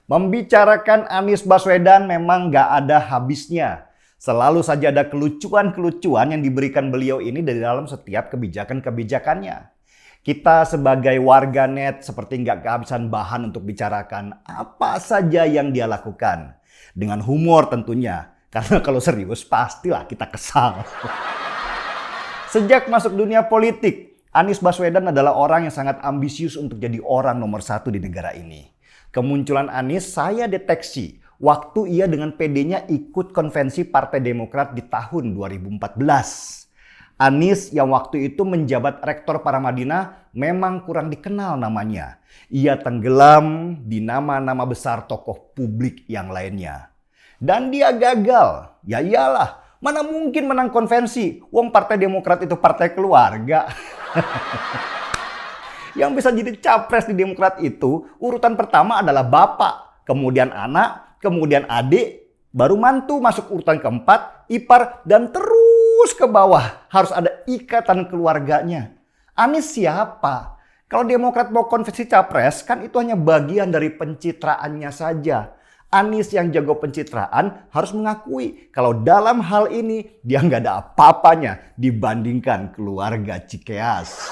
Membicarakan Anies Baswedan memang nggak ada habisnya. Selalu saja ada kelucuan-kelucuan yang diberikan beliau ini dari dalam setiap kebijakan-kebijakannya. Kita sebagai warganet seperti nggak kehabisan bahan untuk bicarakan apa saja yang dia lakukan. Dengan humor tentunya, karena kalau serius pastilah kita kesal. Sejak masuk dunia politik, Anies Baswedan adalah orang yang sangat ambisius untuk jadi orang nomor satu di negara ini. Kemunculan Anies saya deteksi waktu ia dengan PD-nya ikut konvensi Partai Demokrat di tahun 2014. Anies yang waktu itu menjabat Rektor Paramadina memang kurang dikenal namanya. Ia tenggelam di nama-nama besar tokoh publik yang lainnya. Dan dia gagal. Ya iyalah, mana mungkin menang konvensi? Wong Partai Demokrat itu partai keluarga. Yang bisa jadi capres di Demokrat itu urutan pertama adalah bapak, kemudian anak, kemudian adik, baru mantu masuk urutan keempat, ipar, dan terus ke bawah. Harus ada ikatan keluarganya. Anies siapa? Kalau Demokrat mau konvensi capres, kan itu hanya bagian dari pencitraannya saja. Anies yang jago pencitraan harus mengakui kalau dalam hal ini dia nggak ada apa-apanya dibandingkan keluarga Cikeas.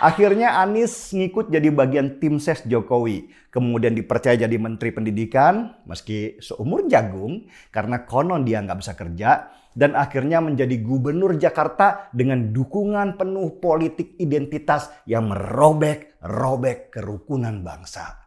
Akhirnya Anies ngikut jadi bagian tim ses Jokowi. Kemudian dipercaya jadi Menteri Pendidikan, meski seumur jagung, karena konon dia nggak bisa kerja. Dan akhirnya menjadi Gubernur Jakarta dengan dukungan penuh politik identitas yang merobek-robek kerukunan bangsa.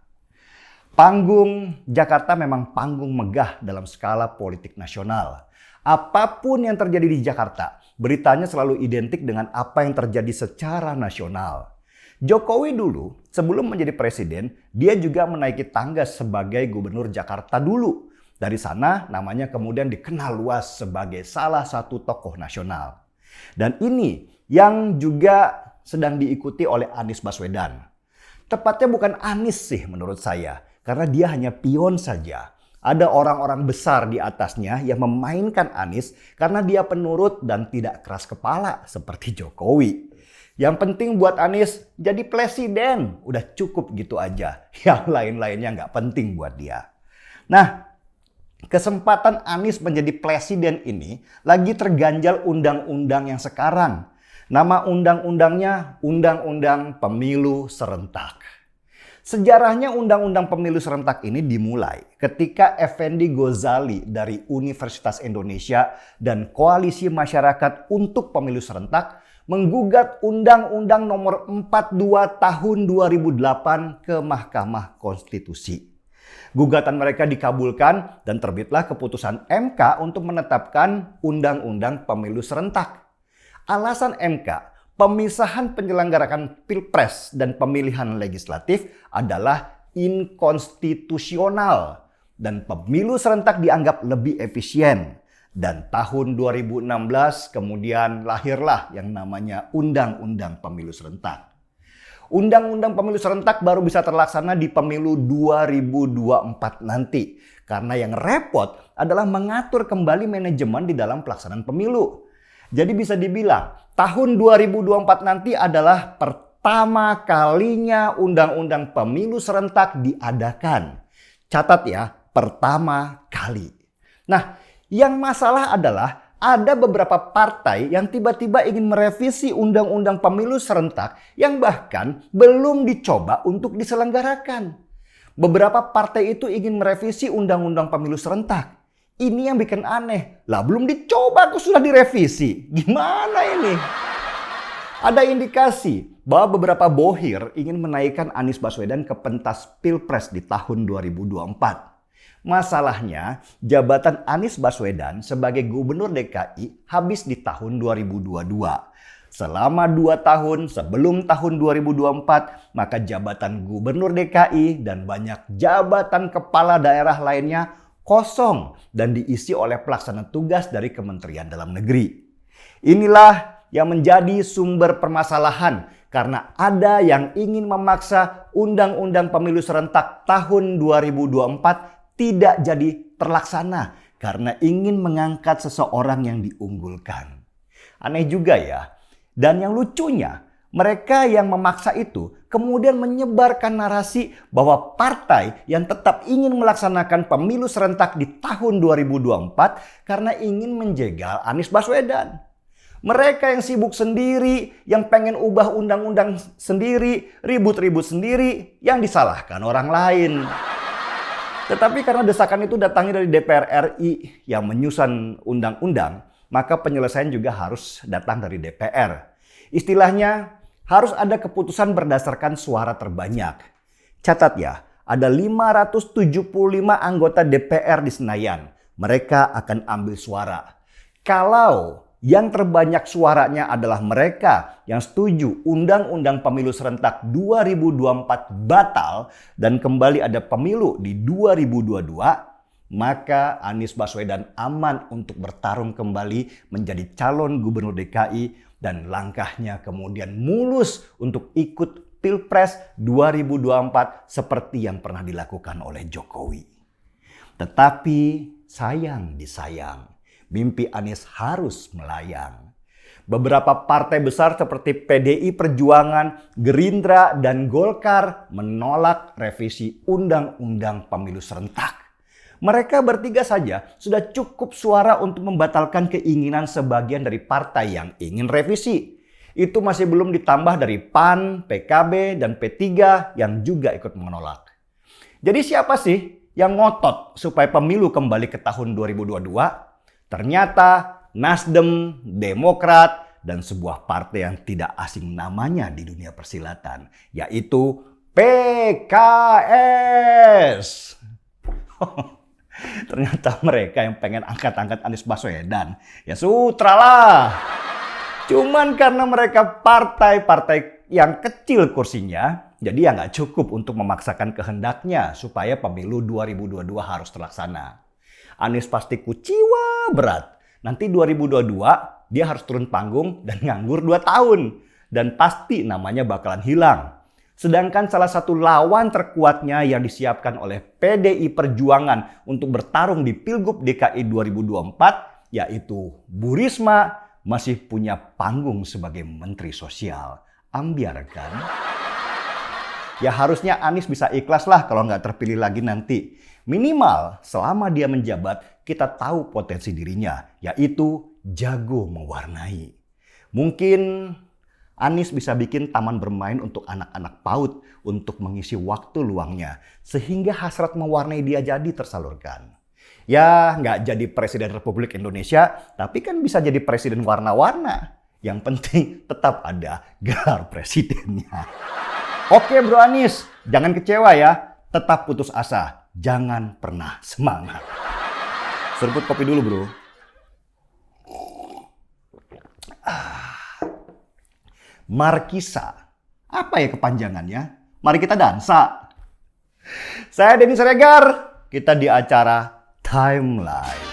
Panggung Jakarta memang panggung megah dalam skala politik nasional. Apapun yang terjadi di Jakarta, beritanya selalu identik dengan apa yang terjadi secara nasional. Jokowi dulu, sebelum menjadi presiden, dia juga menaiki tangga sebagai gubernur Jakarta dulu. Dari sana namanya kemudian dikenal luas sebagai salah satu tokoh nasional. Dan ini yang juga sedang diikuti oleh Anies Baswedan. Tepatnya bukan Anies sih menurut saya, karena dia hanya pion saja. Ada orang-orang besar di atasnya yang memainkan Anies karena dia penurut dan tidak keras kepala seperti Jokowi. Yang penting buat Anies jadi presiden, udah cukup gitu aja. Yang lain-lainnya nggak penting buat dia. Nah, kesempatan Anies menjadi presiden ini lagi terganjal undang-undang yang sekarang. Nama undang-undangnya Undang-Undang Pemilu Serentak. Sejarahnya Undang-Undang Pemilu Serentak ini dimulai ketika Effendi Ghazali dari Universitas Indonesia dan Koalisi Masyarakat untuk Pemilu Serentak menggugat Undang-Undang Nomor 42 Tahun 2008 ke Mahkamah Konstitusi. Gugatan mereka dikabulkan dan terbitlah keputusan MK untuk menetapkan Undang-Undang Pemilu Serentak. Alasan MK, pemisahan penyelenggaraan pilpres dan pemilihan legislatif adalah inkonstitusional dan pemilu serentak dianggap lebih efisien. Dan tahun 2016 kemudian lahirlah yang namanya Undang-Undang Pemilu Serentak. Undang-Undang Pemilu Serentak baru bisa terlaksana di pemilu 2024 nanti. Karena yang repot adalah mengatur kembali manajemen di dalam pelaksanaan pemilu. Jadi bisa dibilang tahun 2024 nanti adalah pertama kalinya Undang-Undang Pemilu Serentak diadakan. Catat ya, pertama kali. Nah, yang masalah adalah ada beberapa partai yang tiba-tiba ingin merevisi Undang-Undang Pemilu Serentak yang bahkan belum dicoba untuk diselenggarakan. Beberapa partai itu ingin merevisi Undang-Undang Pemilu Serentak. Ini yang bikin aneh. Lah belum dicoba kok sudah direvisi. Gimana ini? Ada indikasi bahwa beberapa bohir ingin menaikkan Anies Baswedan ke pentas Pilpres di tahun 2024. Masalahnya, jabatan Anies Baswedan sebagai Gubernur DKI habis di tahun 2022. Selama 2 tahun sebelum tahun 2024, maka jabatan Gubernur DKI dan banyak jabatan kepala daerah lainnya kosong dan diisi oleh pelaksana tugas dari Kementerian Dalam Negeri. Inilah yang menjadi sumber permasalahan karena ada yang ingin memaksa Undang-Undang Pemilu Serentak tahun 2024 tidak jadi terlaksana karena ingin mengangkat seseorang yang diunggulkan. Aneh juga ya. Dan yang lucunya, Mereka yang memaksa itu kemudian menyebarkan narasi bahwa partai yang tetap ingin melaksanakan pemilu serentak di tahun 2024 karena ingin menjegal Anies Baswedan. Mereka yang sibuk sendiri, yang pengen ubah undang-undang sendiri, ribut-ribut sendiri, yang disalahkan orang lain. Tetapi karena desakan itu datangnya dari DPR RI yang menyusun undang-undang, maka penyelesaian juga harus datang dari DPR. Istilahnya, harus ada keputusan berdasarkan suara terbanyak. Catat ya, ada 575 anggota DPR di Senayan. Mereka akan ambil suara. Kalau yang terbanyak suaranya adalah mereka yang setuju Undang-Undang Pemilu Serentak 2024 batal dan kembali ada pemilu di 2022, maka Anies Baswedan aman untuk bertarung kembali menjadi calon gubernur DKI dan langkahnya kemudian mulus untuk ikut Pilpres 2024 seperti yang pernah dilakukan oleh Jokowi. Tetapi sayang disayang, mimpi Anies harus melayang. Beberapa partai besar seperti PDI Perjuangan, Gerindra, dan Golkar menolak revisi Undang-Undang Pemilu Serentak. Mereka bertiga saja sudah cukup suara untuk membatalkan keinginan sebagian dari partai yang ingin revisi. Itu masih belum ditambah dari PAN, PKB, dan P3 yang juga ikut menolak. Jadi siapa sih yang ngotot supaya pemilu kembali ke tahun 2022? Ternyata Nasdem, Demokrat, dan sebuah partai yang tidak asing namanya di dunia persilatan, yaitu PKS. Ternyata mereka yang pengen angkat-angkat Anies Baswedan. Ya sutralah. Cuman karena mereka partai-partai yang kecil kursinya, jadi ya nggak cukup untuk memaksakan kehendaknya supaya pemilu 2022 harus terlaksana. Anies pasti kuciwa berat. Nanti 2022 dia harus turun panggung dan nganggur 2 tahun. Dan pasti namanya bakalan hilang. Sedangkan salah satu lawan terkuatnya yang disiapkan oleh PDI Perjuangan untuk bertarung di Pilgub DKI 2024, yaitu Bu Risma, masih punya panggung sebagai Menteri Sosial. Ambiar kan? Ya harusnya Anies bisa ikhlas lah kalau nggak terpilih lagi nanti. Minimal selama dia menjabat kita tahu potensi dirinya, yaitu jago mewarnai. Mungkin Anies bisa bikin taman bermain untuk anak-anak PAUD untuk mengisi waktu luangnya. Sehingga hasrat mewarnai dia jadi tersalurkan. Ya nggak jadi Presiden Republik Indonesia, tapi kan bisa jadi Presiden warna-warna. Yang penting tetap ada gelar presidennya. Oke Bro Anies, jangan kecewa ya. Tetap putus asa, jangan pernah semangat. Seruput kopi dulu bro. Markisa. Apa ya kepanjangannya? Mari kita dansa. Saya Denny Siregar. Kita di acara Timeline.